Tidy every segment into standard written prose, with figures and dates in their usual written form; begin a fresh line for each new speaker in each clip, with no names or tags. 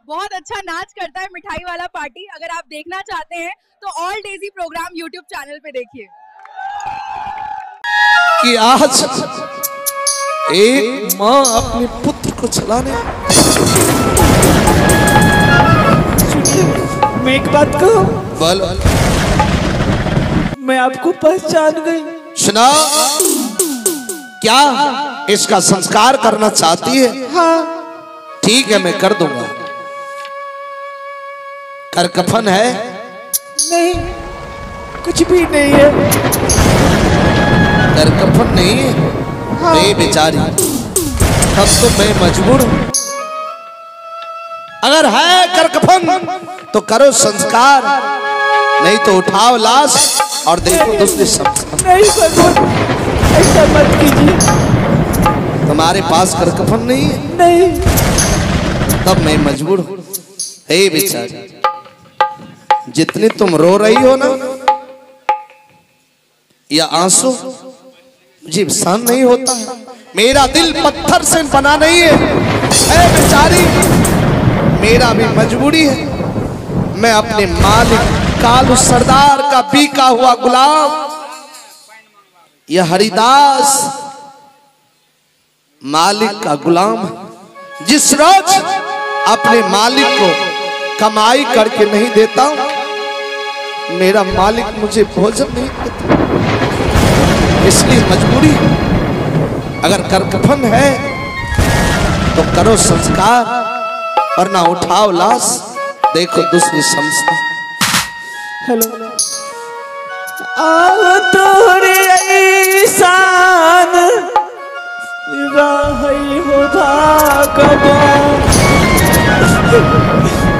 बहुत अच्छा नाच करता है मिठाई वाला पार्टी। अगर आप देखना चाहते हैं तो ऑल डेजी प्रोग्राम यूट्यूब चैनल पे देखिए।
कि आज एक माँ अपने पुत्र को चलाने।
मैं एक बात कहूं?
बोल।
मैं आपको पहचान गई।
सुना, क्या इसका संस्कार करना चाहती है?
हाँ।
ठीक है, मैं कर दूंगा। कर कफन है?
नहीं, कुछ भी नहीं है।
कर कफन नहीं है?
हाँ।
बेचारी, तब तो मैं मजबूर हूं। अगर है कर कफन तो करो संस्कार, नहीं तो उठाओ लाश और देखो दूसरे संस्कार।
नहीं भगवान, ऐसा मत कीजिए।
तुम्हारे पास कर कफन नहीं है?
नहीं।
तब मैं मजबूर हूं। हे बेचारी, जितनी तुम रो रही हो ना, या आंसू मुझे सहन नहीं होता है। मेरा दिल पत्थर से बना नहीं है। ऐ बेचारी, मेरा भी मजबूरी है। मैं अपने मालिक कालू सरदार का बीका हुआ गुलाम, यह हरिदास मालिक का गुलाम, जिस रोज अपने मालिक को कमाई करके नहीं देता, मेरा मालिक मुझे भोजन नहीं देता, इसलिए मजबूरी। अगर कर कफन है तो करो संस्कार, और ना उठाओ लाश, देखो दूसरी संस्था।
हेलो। आओ तोरे ऐसान रही हो भगवान,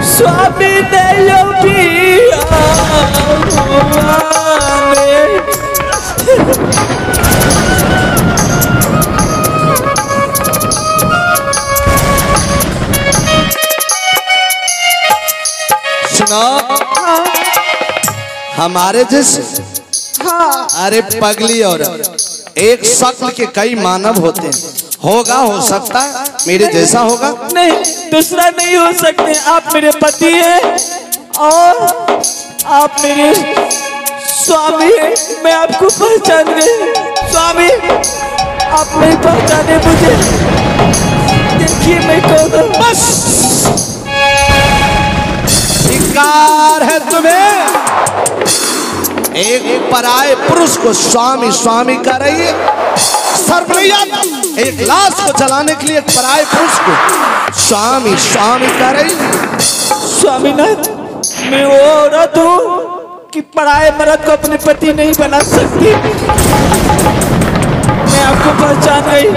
स्वामी दयो पिया
सुना, हमारे जैसे अरे पगली और एक शक्ल के कई मानव होते हैं। होगा, हो सकता है मेरे जैसा होगा।
नहीं, दूसरा नहीं हो सकते। आप मेरे पति हैं और आप मेरे स्वामी हैं। मैं आपको पहचान गई। स्वामी, आप नहीं पहचाने मुझे? देखिए मैं कौन हूं।
बस धिक्कार है तुम्हें। एक पराये पुरुष को स्वामी स्वामी कर रही है। शर्म नहीं आता? एक लाश को जलाने के लिए एक पराये पुरुष को स्वामी स्वामी कर रही है।
स्वामीनाथ, मैं वो औरत हूँ कि पराये मर्द को अपने पति नहीं बना सकती। मैं आपको पहचान गई।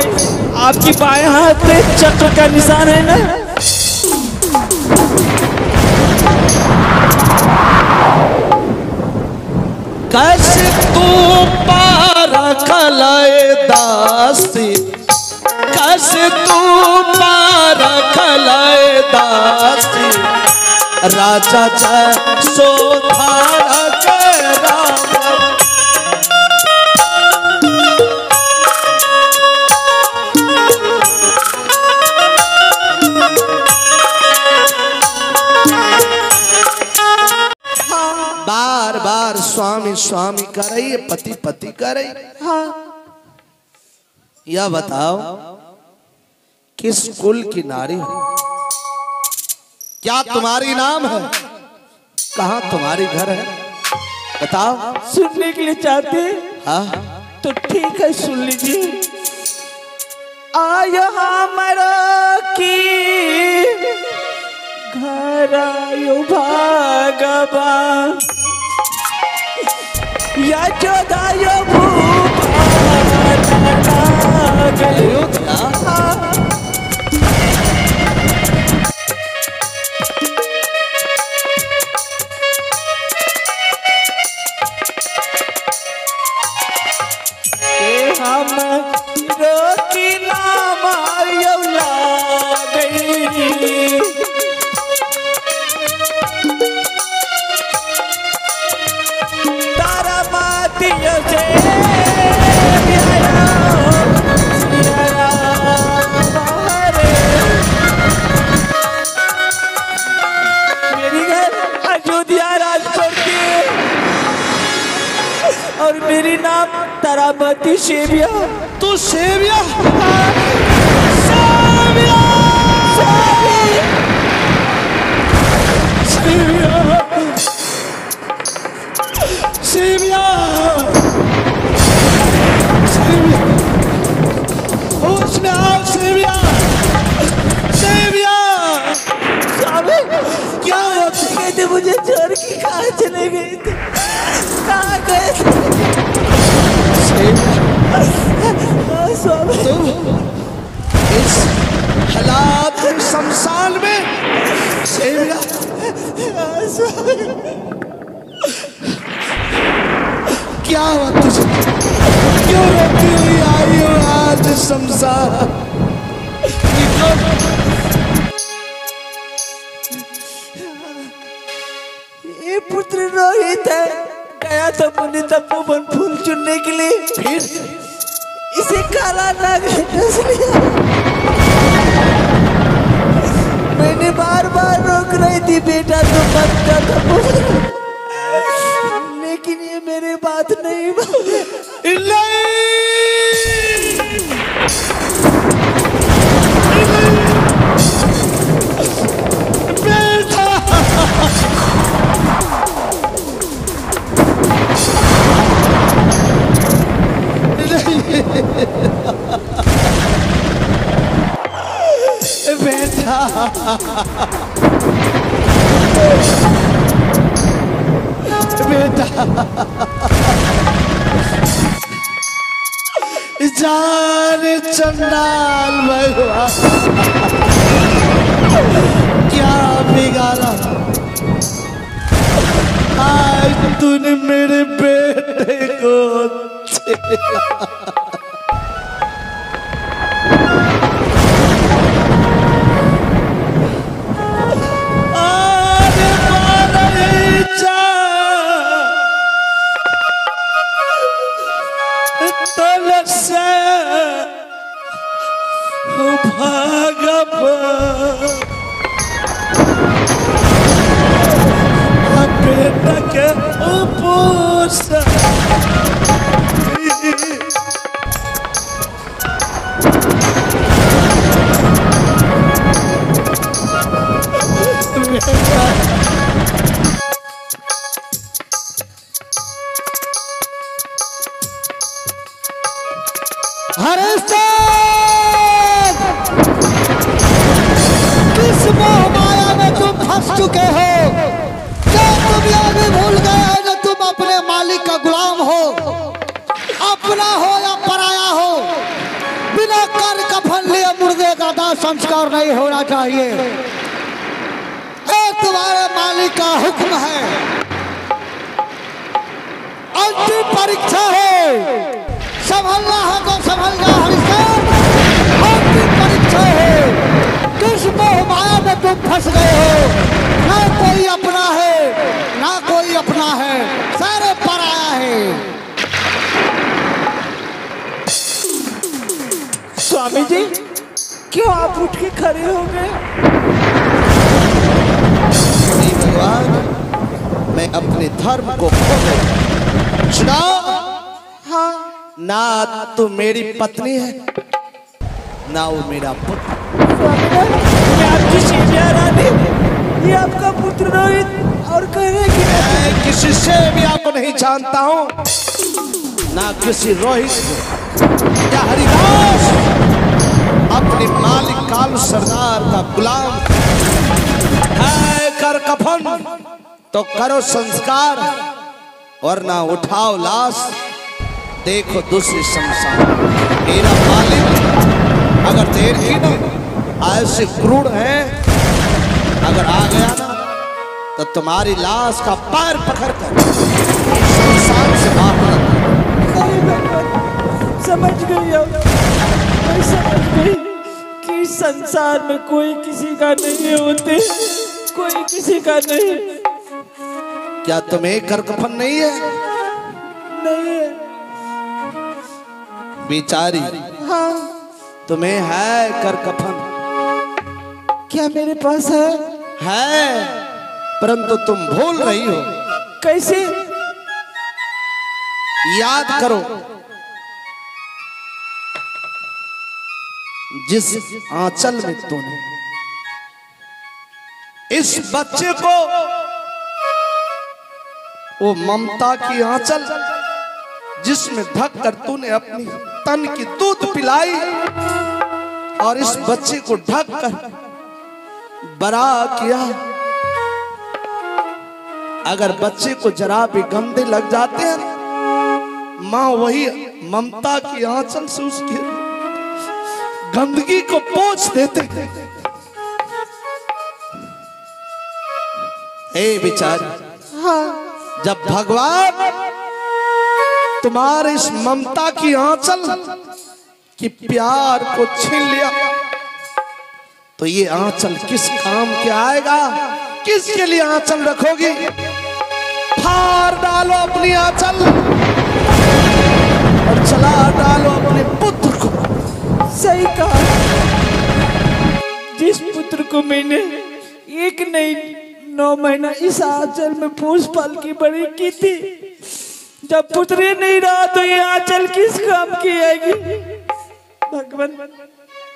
आपकी बाएं हाथ पे चक्र का निशान है ना?
कैसे तू पारा खलाए दासी, कैसे तू पारा खलाए दासी, राजा सोधारा के राम। बार बार स्वामी स्वामी कर रही है, पति पति कर रही है।
हाँ।
यह बताओ, किस कुल की नारी हो? क्या तुम्हारी नाम है? कहाँ तुम्हारी घर है? बताओ।
सुनने के लिए चाहते हैं?
हाँ
तो ठीक है, सुन लीजिए। आयो हमारा की घर आयो भगवान, या जोदायो भूपाल हम रोकी नाम आयो गई, तारा मातियों से पतिया राज करती है और मेरी नाम तारामती सेविया।
तू सेविया? सेविया होश में आओ सेविया। सेविया
क्या कहते थे मुझे छोड़ के कहाँ चले गए थे? कहाँ गए थे? स्वामी
इस हालात शमशान में सेविया क्या हुआ तुझे? क्यों रोती हुई आई हो आज शमशान?
ये पुत्र रोहित है, गया था मुनि तपोवन फूल चुनने के लिए, फिर इसे काला नाग ने डस लिया। मैंने बार बार रोक रही थी बेटा तो मत जा तपोवन, लेकिन ये मेरी बात नहीं माने।
बेटा बेटा जान चंडाल भगवान क्या बिगाड़ा आज तूने मेरे बेटे को बेटा के
किस मोह माया में तुम फंस चुके हो? क्या तुम यह भी भूल गए हो कि तुम अपने मालिक का गुलाम हो? अपना हो या पराया हो, बिना कर कफन लिए मुर्दे का दाह संस्कार नहीं होना चाहिए। एक तुम्हारे मालिक का हुक्म है, अंतिम परीक्षा है, संभलना है तो संभलना हरिश्चंद्र। अंतिम परीक्षा है, किस मोह माया में तुम फंस गए हो? ना कोई अपना है ना कोई अपना है, सारे पराया है।
स्वामी जी क्यों आप उठ के खड़े हो गए?
भगवान मैं अपने धर्म को खो गया। सुनाओ,
हाँ
ना तो मेरी पत्नी है ना वो मेरा पुत्र।
मैं आपकी सेविया रानी, ये आपका पुत्र रोहित और कह रहे कि
मैं किसी सेविया को नहीं जानता हूँ, ना किसी रोहित या हरिदास। अपने मालिक कालू सरदार का गुलाम है। कर कफन तो करो संस्कार, वरना उठाओ लाश देखो दूसरी शमशान। मेरा मालिक अगर देर की ना ऐसे क्रूर है, अगर आ गया ना तो तुम्हारी लाश का पैर पकड़ कर शमशान से बाहर।
समझ गई अब, मैं समझ गई कि संसार में कोई किसी का नहीं होते, कोई किसी का नहीं।
क्या तुम्हें कर कफन नहीं है?
नहीं है।
बेचारी
हाँ
तुम्हें है कर कफन?
क्या मेरे पास है?
है परंतु तुम भूल रही हो।
कैसे?
याद करो, जिस आंचल में तूने इस बच्चे को, वो ममता की आंचल जिसमें ढक कर तूने अपनी तन की दूध पिलाई, और इस बच्चे को ढक कर बड़ा किया। अगर बच्चे को जरा भी गंदे लग जाते हैं, माँ वही ममता की आंचल से उसकी गंदगी को पोंछ देते। हे बेचारी, जब भगवान तुम्हारे इस ममता की आंचल की प्यार को छीन लिया, तो ये आंचल किस काम के आएगा? किसके लिए आंचल रखोगी? फाड़ डालो अपनी आंचल और चला डालो अपने पुत्र को।
सही कहा। जिस पुत्र को मैंने 1 नहीं 9 महीना इस आंचल में पोस पाल की बड़ी की थी, जब पुत्र ही नहीं रहा तो ये आंचल किस काम की आएगी? भगवान,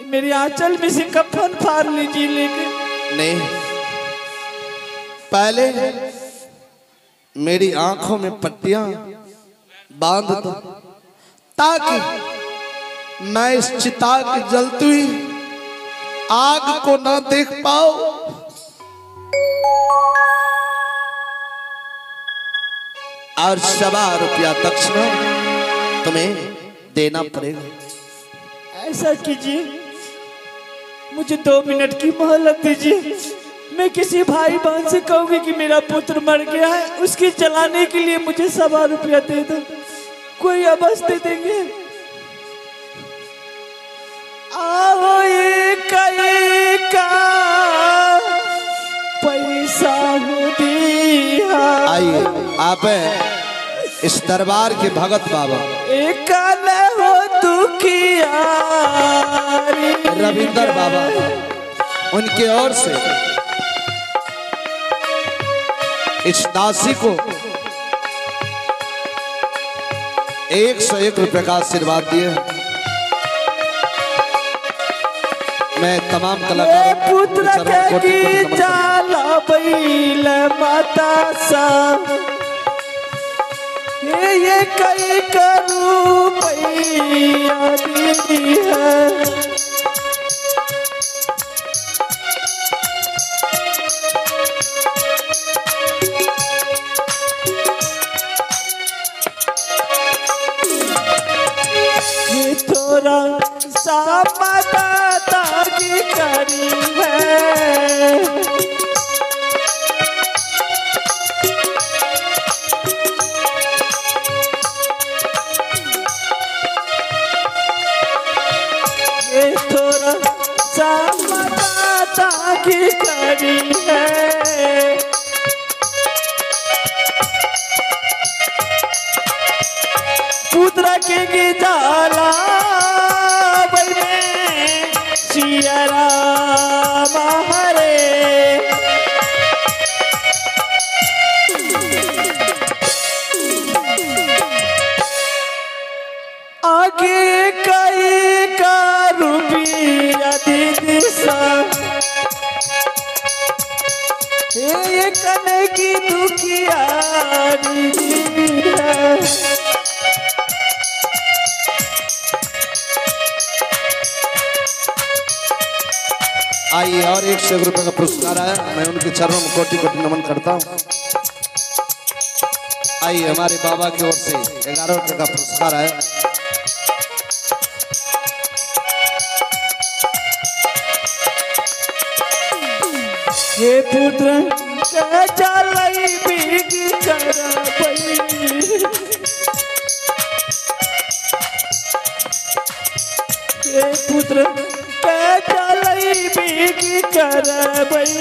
मेरी आंचल में से कफन फाड़ लीजिए। लेकिन
नहीं, पहले मेरी आंखों में पट्टियां बांध दो, ताकि मैं इस चिता की जलती हुई आग को ना देख पाओ। और 1.25 रुपया दक्षिणा तुम्हें देना पड़ेगा।
ऐसा कीजिए, मुझे 2 मिनट की मोहलत दीजिए। मैं किसी भाई बहन से कहूंगी कि मेरा पुत्र मर गया है, उसकी जलाने के लिए मुझे 1.25 रुपया दे दो। कोई आवाज दे देंगे। आओ एक पैसा हो दिया।
आइए, आप इस दरबार के भगत बाबा
एक हो दुखिया
रविंदर बाबा, उनके ओर से इस दासी को 101 रुपए का आशीर्वाद दिए। मैं तमाम कलाकारों
पुत्र की जाला बैल माता सा, ये कई करू पैया दी है। थोड़ा सा माता तारी करी है, ये थोड़ा सा माता तारी करी है। पुत्र के जाला सियरा हरे, आगे कई का रुपया दीदी सा, ये कने की दुखिया दीदी है।
आइए, और 101 रुपए का पुरस्कार आया। मैं उनके चरणों में कोटि कोटि नमन करता हूँ। आइए, हमारे बाबा की ओर से 11 रुपए का पुरस्कार आया।
हे पुत्र के चलई बीगी करबई, हे पुत्र के चलई बीगी करबई।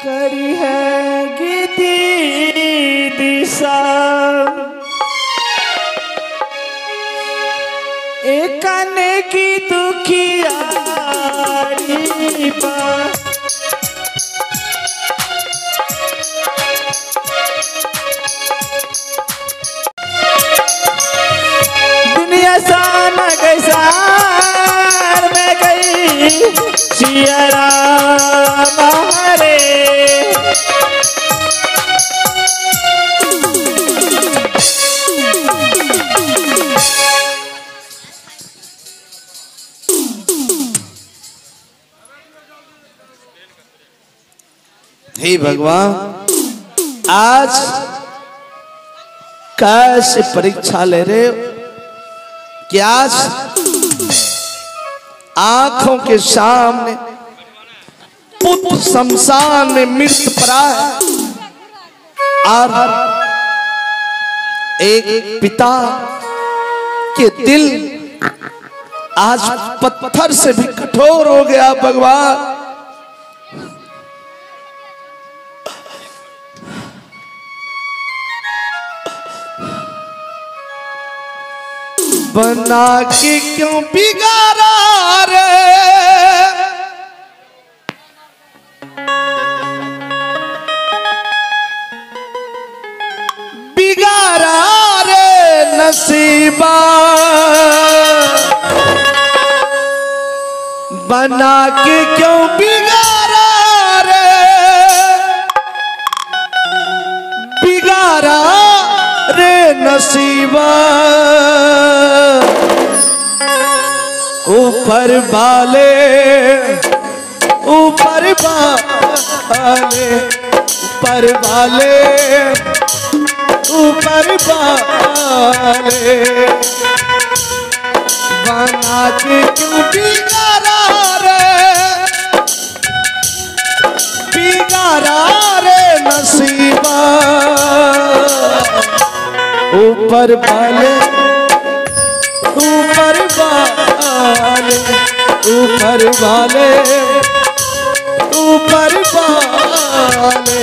करी है गीती दिशा एक काने की दुखियारी पर दुनिया सान गई सार में गई सिया राम हरे
हे भगवान, आज कैसे परीक्षा ले रहे हो कि आज आंखों के सामने पुत्र शमशान में मृत पड़ा है और एक पिता के दिल आज पत्थर से भी कठोर हो गया। भगवान, बना के क्यों बिगाड़ा रे, बिगाड़ा रे नसीबा, बना के क्यों बिगाड़ा रे, बिगाड़ा रे नसीबा, ऊपर वाले ऊपर वाले ऊपर वाले ऊपर वाले बना के क्यों बिगाड़ा रे, बिगाड़ा रे नसीबा, ऊपर वाले ऊपर वाले ऊपर वाले ऊपर वाले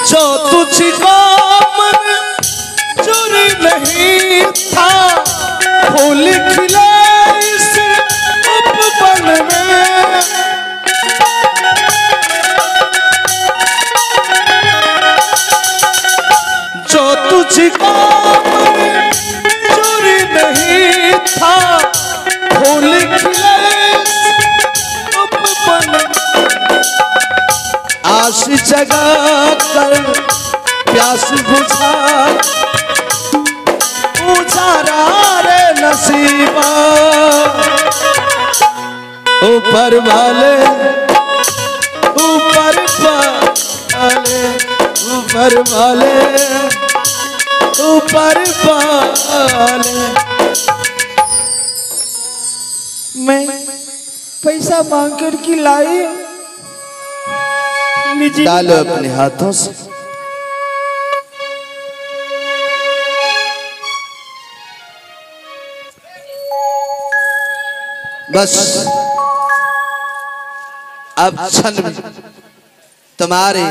जो तुझको मंजूर नहीं था फूल खिले इस उपवन में, जो तुझको मंजूर नहीं था फूल खिले इस उपवन में, आस जगा कर प्यास बुझा उजारा रे नसीबा, ऊपर वाले ऊपर वाले ऊपर वाले ऊपर वाले।
मैं पैसा मांग कर की लाई,
डालो अपने हाथों से, बस अब क्षण में तुम्हारे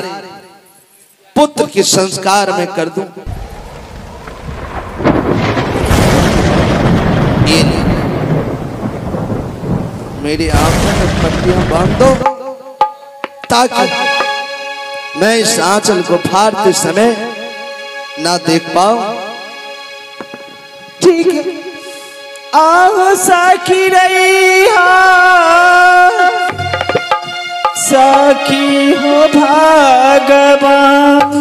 पुत्र के संस्कार में कर दूं। ये मेरी आंखों में पट्टियां बांध दो ताकि मैं इस आंचल को फाड़ते समय ना देख पाऊं।
ठीक है, आओ साखी रही हो, साखी हो भगवान,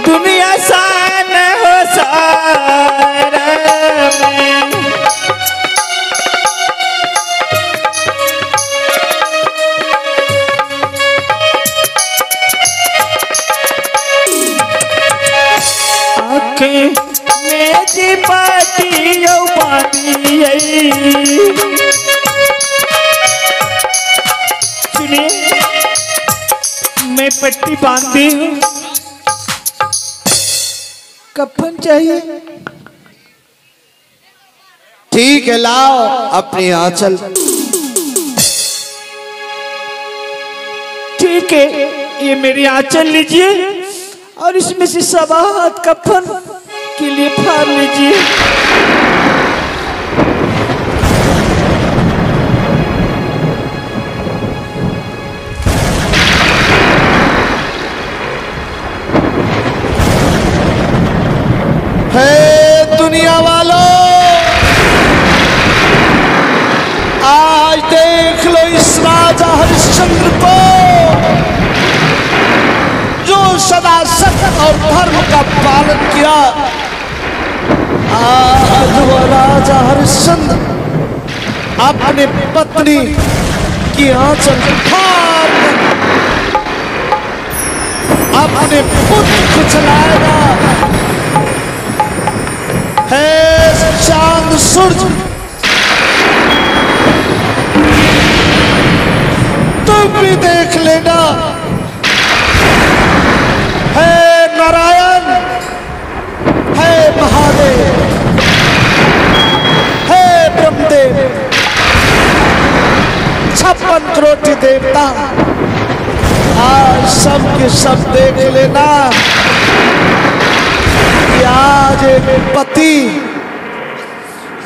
दुनिया सान हो सारा में, आँखें में जी पाटी यो पानी आई। सुनिए, मैं पट्टी बांधी हूँ, कफन चाहिए।
ठीक है, लाओ अपनी आंचल।
ठीक है, ये मेरी आंचल लीजिए और इसमें से सवा हाथ कफन के लिए फाड़ लीजिए।
हे दुनिया वालों, आज देख लो इस राजा हरिश्चंद्र को, जो सदा सत्य और धर्म का पालन किया। आज वो राजा हरिश्चंद्र अपने पत्नी की आंचल फाड़ अपने पुत्र को चलाएगा। है चांद सूरज, तुम भी देख लेना। है नारायण, है महादेव, है ब्रह्मदेव, 56 करोड़ देवता, आज सब के सब देख लेना कि आज एक पति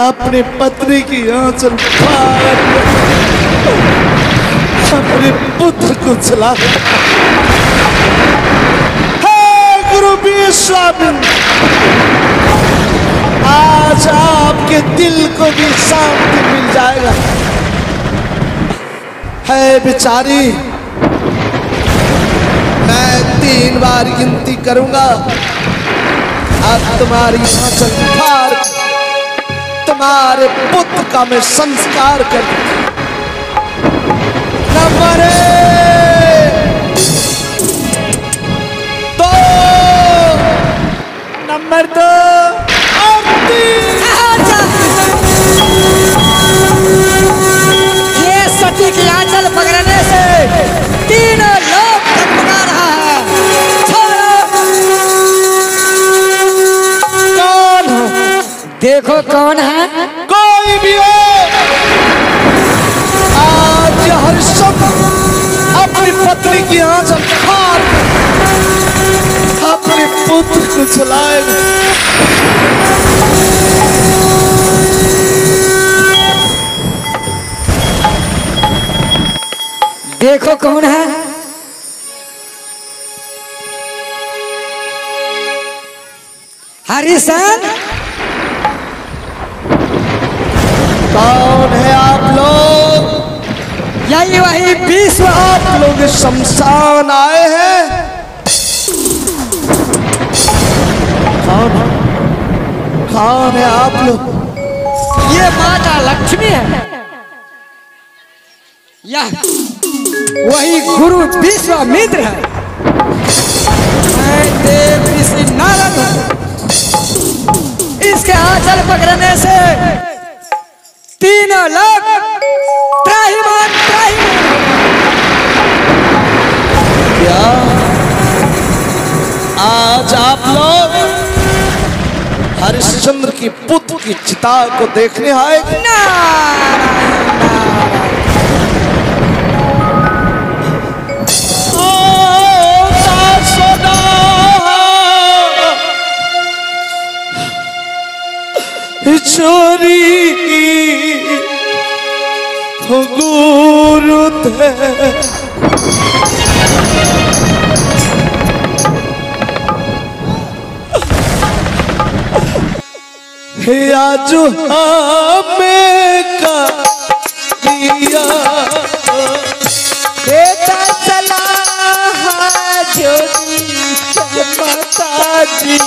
अपने पत्नी की आंचल फाड़ अपने पुत्र को चला। हे गुरु बीर स्वामी, आज आपके दिल को भी शांति मिल जाएगा। है बेचारी, मैं 3 बार गिनती करूंगा, अब तुम्हारी आंचल फाड़ तुम्हारे पुत्र का मैं संस्कार कर। नंबर 2,
नंबर 2
और 3।
ये सती की आंचल पकड़ने से तीनों लोग टकटका रहा है।
कौन हो?
देखो कौन है।
कोई भी हो, आज हरिश्चंद्र अपनी पत्नी की आंचल फाड़ अपने पुत्र को चलाएगा।
देखो कौन है। हरिशन,
कौन है आप लोग?
यही वही विश्व।
आप लोग इस शमशान आए हैं? कौन है आप लोग?
ये माता लक्ष्मी है। यह वही गुरु विश्वामित्र है। मैं देव ऋषि नारद हूं। इसके आंचल पकड़ने से तीनों लोग त्राहिमाम त्राहिमाम।
क्या आज आप लोग हरिश्चंद्र की पुत्र की चिता को देखने आए? चोरी गुरु थे आज हमें का दिया
बेटा चला जोड़ी माता जी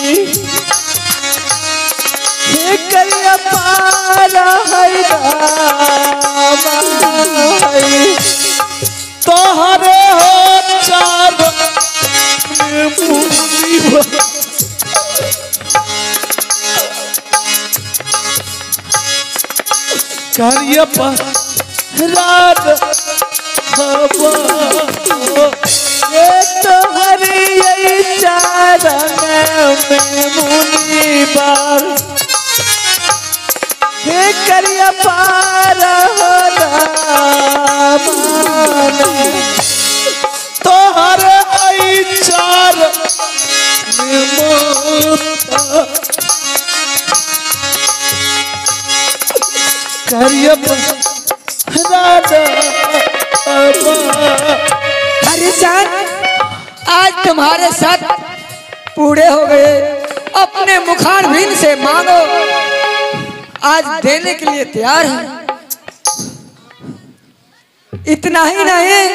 करिया पारा है
तोहरे हो चार कार्य रात
ये तो हरि चरण में मुनि बार हे करिया पार
तोहर चार
हरिचंद आज तुम्हारे साथ पूरे हो गए, अपने मुखारबिंद से मांगो, आज देने के लिए तैयार है। इतना ही नहीं,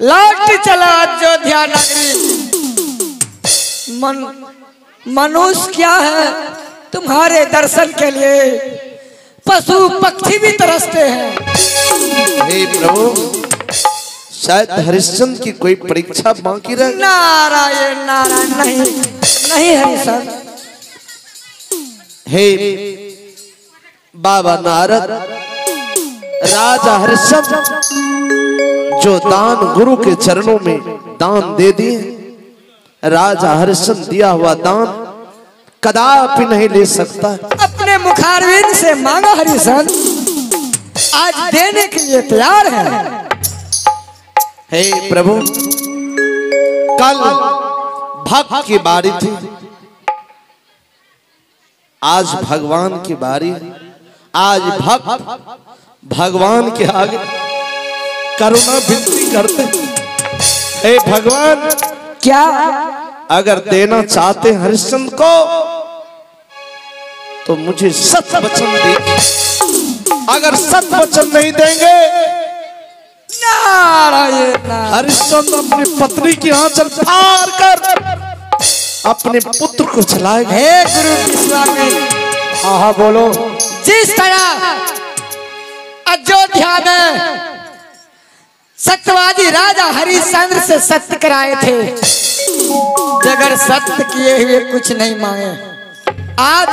लौट चला अयोध्या नगरी। मनुष्य क्या है तुम्हारे दर्शन के लिए, पशु पक्षी भी तरसते हैं।
हे प्रभु, शायद हरिश्चंद्र की कोई परीक्षा बाकी रह।
नारायण नारायण, नहीं नहीं हरिश्चंद्र।
हे बाबा नारद, राजा हरिश्चंद्र जो दान गुरु के चरणों में दान दे दिए, राजा हरिश्चंद्र दिया हुआ दान कदापि नहीं ले सकता।
अपने मुखारबिंद से मांगो हरिश्चंद्र, आज देने के लिए तैयार है।
हे प्रभु, कल भक्त की बारी थी, आज भगवान की बारी। आज भक्त भगवान के आगे करुणा विनती करते। हे भगवान,
क्या
अगर देना चाहते हरिश्चंद्र को तो मुझे सत वचन दे। अगर सत वचन नहीं देंगे,
नारायण
हरिश्चंद्र अपनी पत्नी की आंचल फाड़ कर अपने पुत्र को चलाएगा।
हे गुरु स्वामी,
हाँ हाँ बोलो।
जिस तरह अयोध्या में सत्यवादी राजा हरिश्चंद्र से सत्य कराए थे, बगैर सत्य किए हुए कुछ नहीं मांगे, आज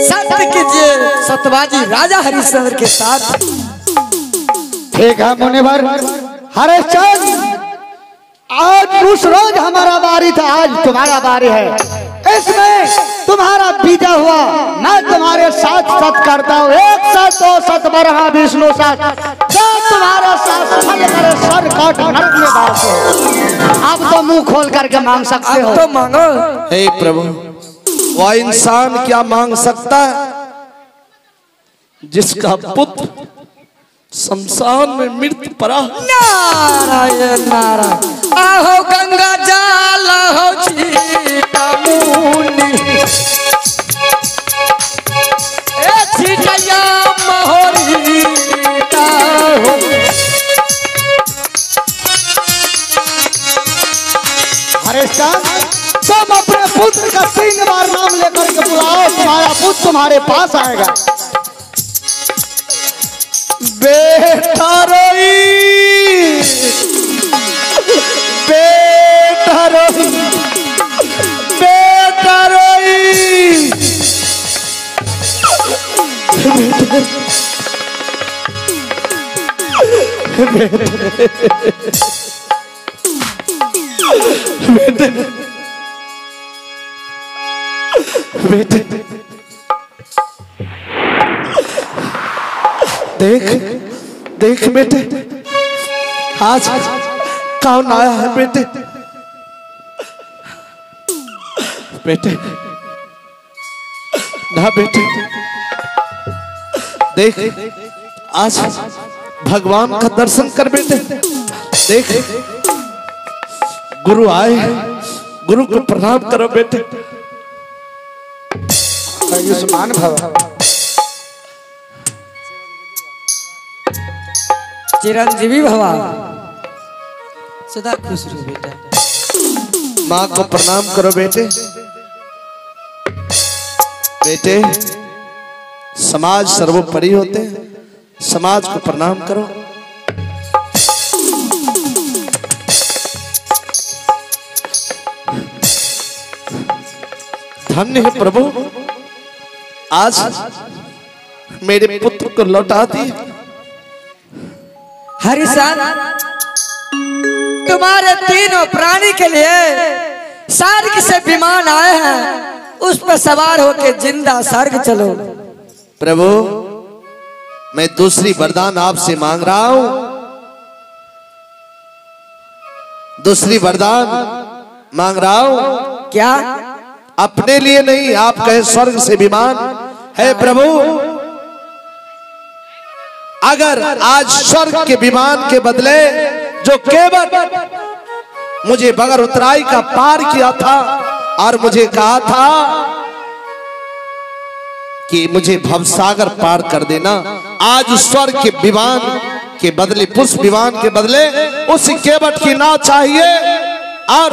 सत्य कीजिए सत्यवादी राजा हरिश्चंद्र के साथ।
ठीक है मुनिवर। हरिश्चंद्र, आज उस रोज हमारा बारी था, आज तुम्हारा बारी है। इसमें तुम्हारा बीता हुआ मैं तुम्हारे साथ सत करता हूँ। 1 सत 2 सत बरहा विष्णु सत, तुम्हारा साथ फल करे सर काट नरक में डाल। अब तो मुंह खोल करके मांग सकते हो।
तो मांगो।
हे प्रभु, वह इंसान क्या मांग सकता है जिसका पुत्र शमशान में मृत्यु पड़ा।
नारायण नारायण, आहो गंगा जल हो छीटा मुनि, ए छीटया मोहरीटा हो।
हरिश्चंद्र, तुम अपने पुत्र का 3 बार नाम लेकर के बुलाओ, तुम्हारा पुत्र तुम्हारे पास आएगा।
बेटा रोई, बेटा रोई, बेटा रोई। बेटे, बेटे, देख देख बेटे, आज कौन आया है बेटे। बेटे ना बेटे, देख आज भगवान का दर्शन कर बेटे। देख गुरु आए, गुरु को प्रणाम करो बेटे।
आयुष्मान भव।
चिरंजीवी भवा, सदा खुश रहो बेटा।
माँ को प्रणाम करो बेटे। बेटे, समाज सर्वोपरि होते हैं, समाज को प्रणाम करो। धन्य है प्रभु, आज मेरे पुत्र को लौटा दी।
हरिशन, तुम्हारे तीनों प्राणी के लिए स्वर्ग से विमान आए हैं, उस पर सवार होकर जिंदा स्वर्ग चलो।
प्रभु, मैं दूसरी वरदान आपसे मांग रहा हूं। दूसरी वरदान मांग रहा हूं।
क्या?
अपने लिए नहीं, आप कहे स्वर्ग से विमान है प्रभु। अगर आज स्वर्ग के विमान के बदले जो केवल मुझे बगैर उतराई का पार किया था और मुझे कहा था कि मुझे भवसागर पार कर देना, आज स्वर्ग के विमान के बदले, पुष्प विमान के बदले उस केवट की नाव चाहिए और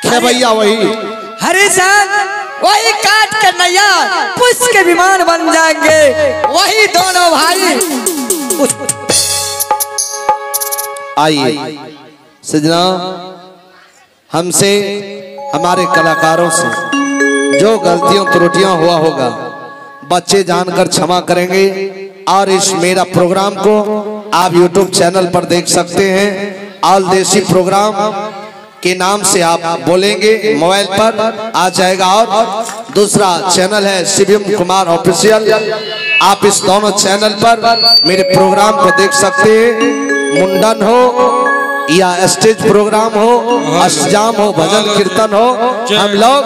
खेवैया वही।
हरिशन, वही काट के नैया पुष्प के विमान बन जाएंगे, वही दोनों भाई।
आइए सजना, हमसे, हमारे कलाकारों से जो गलतियों त्रुटियां हुआ होगा बच्चे जानकर क्षमा करेंगे। और इस मेरा प्रोग्राम को आप YouTube चैनल पर देख सकते हैं। ऑल देसी प्रोग्राम के नाम से आप बोलेंगे, मोबाइल पर आ जाएगा। और दूसरा चैनल है शिवम कुमार ऑफिशियल। आप इस दोनों चैनल पर मेरे प्रोग्राम को देख सकते हैं। मुंडन हो या स्टेज प्रोग्राम हो, अष्टजाम हो, भजन कीर्तन हो, हम लोग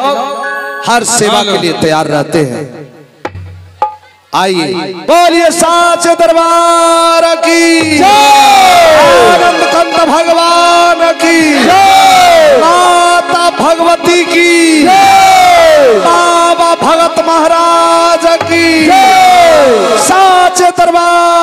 हर सेवा के लिए तैयार रहते हैं। आइए बोलिए साचे दरबार की जय, आनंद कंद भगवान की जय, माता भगवती की जय, बाबा भगत महाराज की जय, साचे दरबार